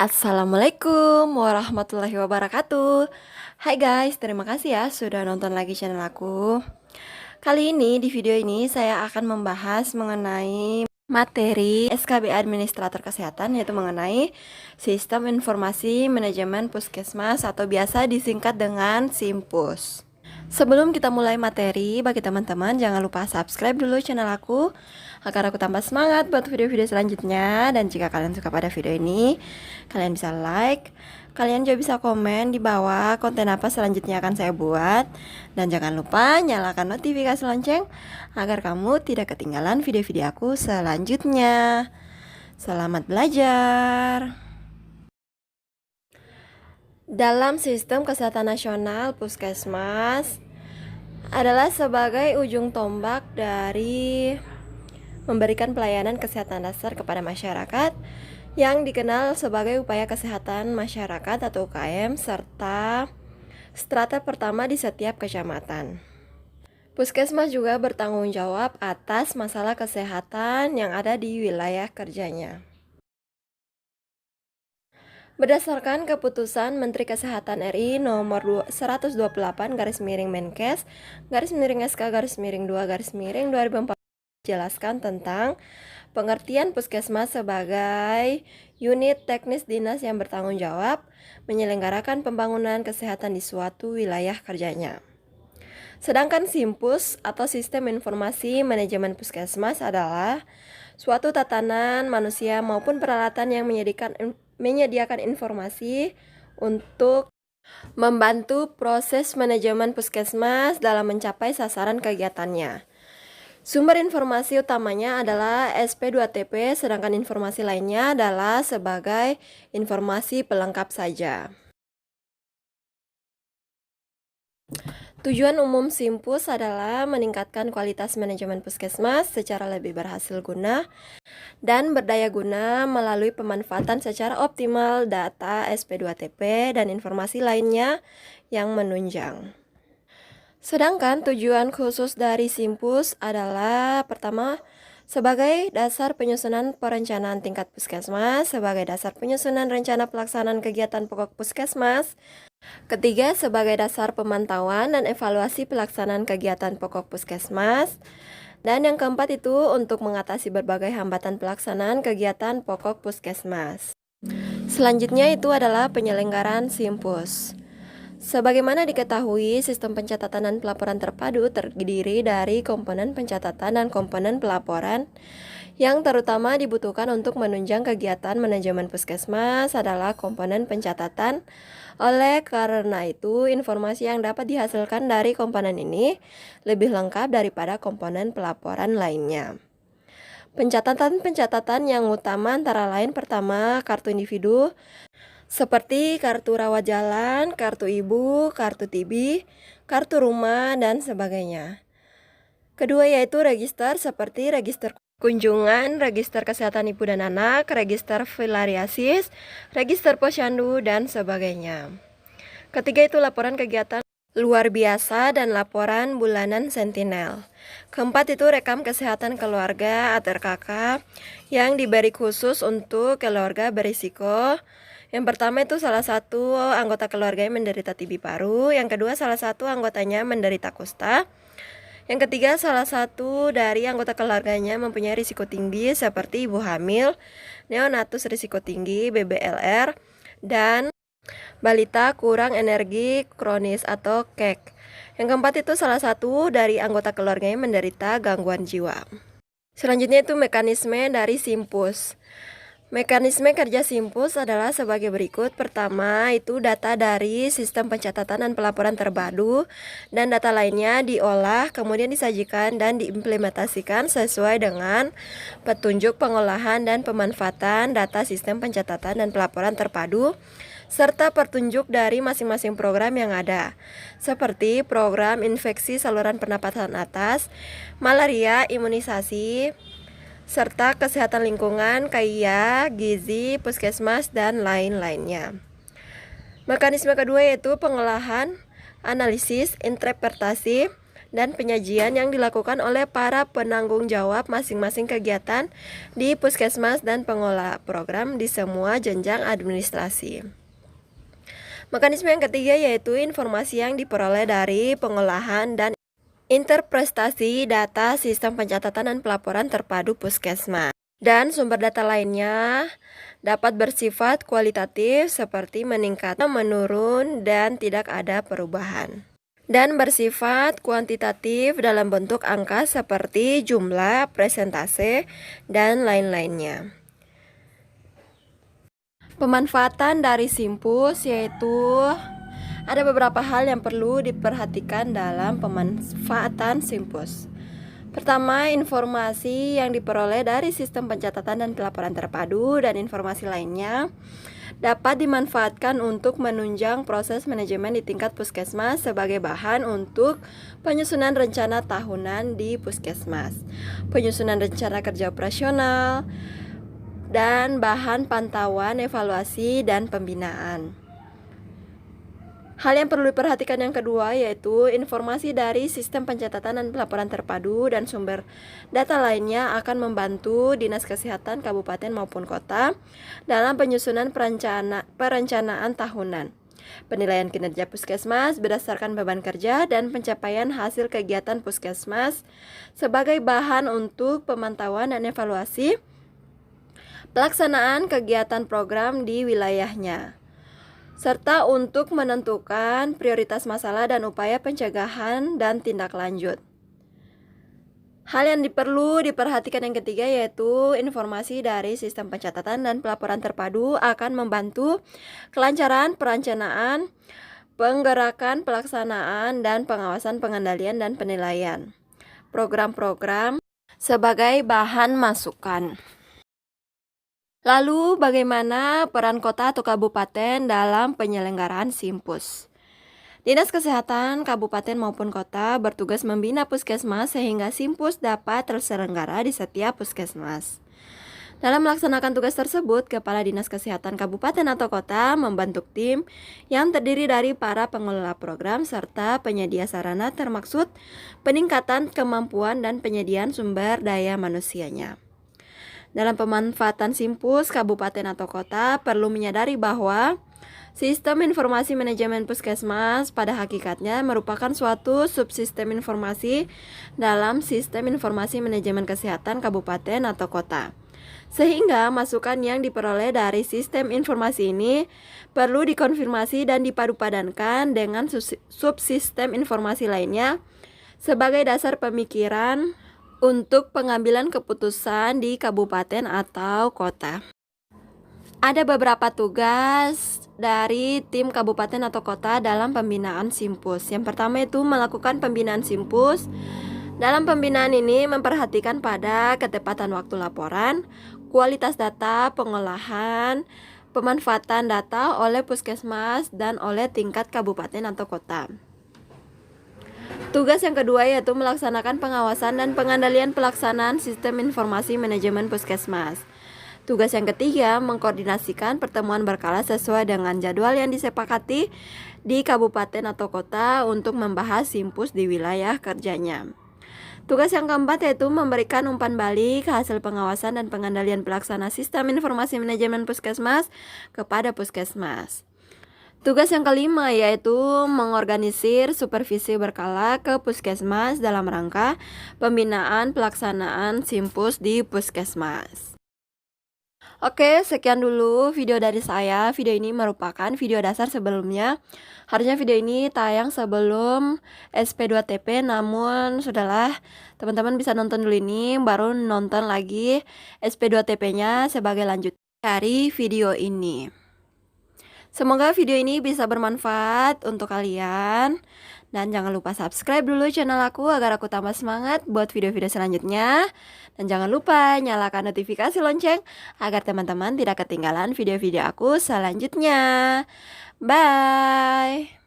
Assalamualaikum warahmatullahi wabarakatuh. Hai guys, terima kasih ya sudah nonton lagi channel aku. Kali ini di video ini saya akan membahas mengenai materi SKB Administrator Kesehatan, yaitu mengenai Sistem Informasi Manajemen Puskesmas atau biasa disingkat dengan SIMPUS. Sebelum kita mulai materi, bagi teman-teman jangan lupa subscribe dulu channel aku agar aku tambah semangat buat video-video selanjutnya. Dan jika kalian suka pada video ini, kalian bisa like, kalian juga bisa komen di bawah konten apa selanjutnya akan saya buat. Dan jangan lupa nyalakan notifikasi lonceng agar kamu tidak ketinggalan video-video aku selanjutnya. Selamat belajar. Dalam sistem kesehatan nasional, Puskesmas adalah sebagai ujung tombak dari memberikan pelayanan kesehatan dasar kepada masyarakat yang dikenal sebagai upaya kesehatan masyarakat atau UKM serta strata pertama di setiap kecamatan. Puskesmas juga bertanggung jawab atas masalah kesehatan yang ada di wilayah kerjanya. Berdasarkan keputusan Menteri Kesehatan RI nomor 128 Menkes SK-2 jelaskan tentang pengertian puskesmas sebagai unit teknis dinas yang bertanggung jawab menyelenggarakan pembangunan kesehatan di suatu wilayah kerjanya. Sedangkan SIMPUS atau Sistem Informasi Manajemen Puskesmas adalah suatu tatanan manusia maupun peralatan yang menyediakan informasi untuk membantu proses manajemen puskesmas dalam mencapai sasaran kegiatannya. Sumber informasi utamanya adalah SP2TP, sedangkan informasi lainnya adalah sebagai informasi pelengkap saja. Tujuan umum SIMPUS adalah meningkatkan kualitas manajemen puskesmas secara lebih berhasil guna dan berdaya guna melalui pemanfaatan secara optimal data SP2TP dan informasi lainnya yang menunjang. Sedangkan tujuan khusus dari SIMPUS adalah pertama, sebagai dasar penyusunan perencanaan tingkat puskesmas, sebagai dasar penyusunan rencana pelaksanaan kegiatan pokok puskesmas. Ketiga, sebagai dasar pemantauan dan evaluasi pelaksanaan kegiatan pokok puskesmas. Dan yang keempat itu untuk mengatasi berbagai hambatan pelaksanaan kegiatan pokok puskesmas. Selanjutnya itu adalah penyelenggaraan SIMPUS. Sebagaimana diketahui, sistem pencatatan dan pelaporan terpadu terdiri dari komponen pencatatan dan komponen pelaporan. Yang terutama dibutuhkan untuk menunjang kegiatan manajemen puskesmas adalah komponen pencatatan. Oleh karena itu, informasi yang dapat dihasilkan dari komponen ini lebih lengkap daripada komponen pelaporan lainnya. Pencatatan yang utama antara lain pertama, kartu individu, seperti kartu rawat jalan, kartu ibu, kartu TB, kartu rumah, dan sebagainya. Kedua yaitu register seperti register kunjungan, register kesehatan ibu dan anak, register filariasis, register posyandu, dan sebagainya. Ketiga itu laporan kegiatan luar biasa dan laporan bulanan sentinel. Keempat itu rekam kesehatan keluarga atau RKK yang diberi khusus untuk keluarga berisiko. Yang pertama itu salah satu anggota keluarganya menderita TB paru, yang kedua salah satu anggotanya menderita kusta, yang ketiga salah satu dari anggota keluarganya mempunyai risiko tinggi seperti ibu hamil, neonatus risiko tinggi, BBLR, dan balita kurang energi kronis atau KEK. Yang keempat itu salah satu dari anggota keluarganya menderita gangguan jiwa. Selanjutnya itu mekanisme dari SIMPUS. Mekanisme kerja SIMPUS adalah sebagai berikut. Pertama, itu data dari sistem pencatatan dan pelaporan terpadu dan data lainnya diolah, kemudian disajikan dan diimplementasikan sesuai dengan petunjuk pengolahan dan pemanfaatan data sistem pencatatan dan pelaporan terpadu serta petunjuk dari masing-masing program yang ada, seperti program infeksi saluran pernapasan atas, malaria, imunisasi, serta kesehatan lingkungan, KIA, gizi, puskesmas, dan lain-lainnya. Mekanisme kedua yaitu pengolahan, analisis, interpretasi, dan penyajian yang dilakukan oleh para penanggung jawab masing-masing kegiatan di puskesmas dan pengelola program di semua jenjang administrasi. Mekanisme yang ketiga yaitu informasi yang diperoleh dari pengolahan dan interpretasi data sistem pencatatan dan pelaporan terpadu puskesmas. Dan sumber data lainnya dapat bersifat kualitatif seperti meningkat, menurun, dan tidak ada perubahan. Dan bersifat kuantitatif dalam bentuk angka seperti jumlah, presentase, dan lain-lainnya. Pemanfaatan dari Simpus yaitu ada beberapa hal yang perlu diperhatikan dalam pemanfaatan Simpus. Pertama, informasi yang diperoleh dari sistem pencatatan dan pelaporan terpadu dan informasi lainnya dapat dimanfaatkan untuk menunjang proses manajemen di tingkat puskesmas sebagai bahan untuk penyusunan rencana tahunan di puskesmas, penyusunan rencana kerja operasional, dan bahan pantauan, evaluasi, dan pembinaan. Hal yang perlu diperhatikan yang kedua yaitu informasi dari sistem pencatatan dan pelaporan terpadu dan sumber data lainnya akan membantu Dinas Kesehatan Kabupaten maupun Kota dalam penyusunan perencanaan tahunan, penilaian kinerja puskesmas berdasarkan beban kerja dan pencapaian hasil kegiatan puskesmas sebagai bahan untuk pemantauan dan evaluasi pelaksanaan kegiatan program di wilayahnya, serta untuk menentukan prioritas masalah dan upaya pencegahan dan tindak lanjut. Hal yang perlu diperhatikan yang ketiga yaitu informasi dari sistem pencatatan dan pelaporan terpadu akan membantu kelancaran perencanaan, penggerakan, pelaksanaan, dan pengawasan pengendalian dan penilaian program-program sebagai bahan masukan. Lalu, bagaimana peran kota atau kabupaten dalam penyelenggaraan Simpus? Dinas Kesehatan Kabupaten maupun kota bertugas membina puskesmas sehingga Simpus dapat terselenggara di setiap puskesmas. Dalam melaksanakan tugas tersebut, Kepala Dinas Kesehatan Kabupaten atau kota membentuk tim yang terdiri dari para pengelola program serta penyedia sarana termaksud peningkatan kemampuan dan penyediaan sumber daya manusianya. Dalam pemanfaatan Simpus, kabupaten atau kota perlu menyadari bahwa sistem informasi manajemen puskesmas pada hakikatnya merupakan suatu subsistem informasi dalam sistem informasi manajemen kesehatan kabupaten atau kota. Sehingga masukan yang diperoleh dari sistem informasi ini perlu dikonfirmasi dan dipadupadankan dengan subsistem informasi lainnya sebagai dasar pemikiran untuk pengambilan keputusan di kabupaten atau kota. Ada beberapa tugas dari tim kabupaten atau kota dalam pembinaan Simpus. Yang pertama itu melakukan pembinaan Simpus. Dalam pembinaan ini memperhatikan pada ketepatan waktu laporan, kualitas data, pengolahan, pemanfaatan data oleh puskesmas dan oleh tingkat kabupaten atau kota. Tugas yang kedua yaitu melaksanakan pengawasan dan pengendalian pelaksanaan sistem informasi manajemen puskesmas. Tugas yang ketiga mengkoordinasikan pertemuan berkala sesuai dengan jadwal yang disepakati di kabupaten atau kota untuk membahas Simpus di wilayah kerjanya. Tugas yang keempat yaitu memberikan umpan balik hasil pengawasan dan pengendalian pelaksana sistem informasi manajemen puskesmas kepada puskesmas. Tugas yang kelima yaitu mengorganisir supervisi berkala ke puskesmas dalam rangka pembinaan pelaksanaan Simpus di puskesmas. Oke, sekian dulu video dari saya. Video ini merupakan video dasar sebelumnya. Harusnya video ini tayang sebelum SP2TP, namun sudahlah, teman-teman bisa nonton dulu ini, baru nonton lagi SP2TP-nya sebagai lanjut dari video ini. Semoga video ini bisa bermanfaat untuk kalian. Dan jangan lupa subscribe dulu channel aku agar aku tambah semangat buat video-video selanjutnya. Dan jangan lupa nyalakan notifikasi lonceng agar teman-teman tidak ketinggalan video-video aku selanjutnya. Bye!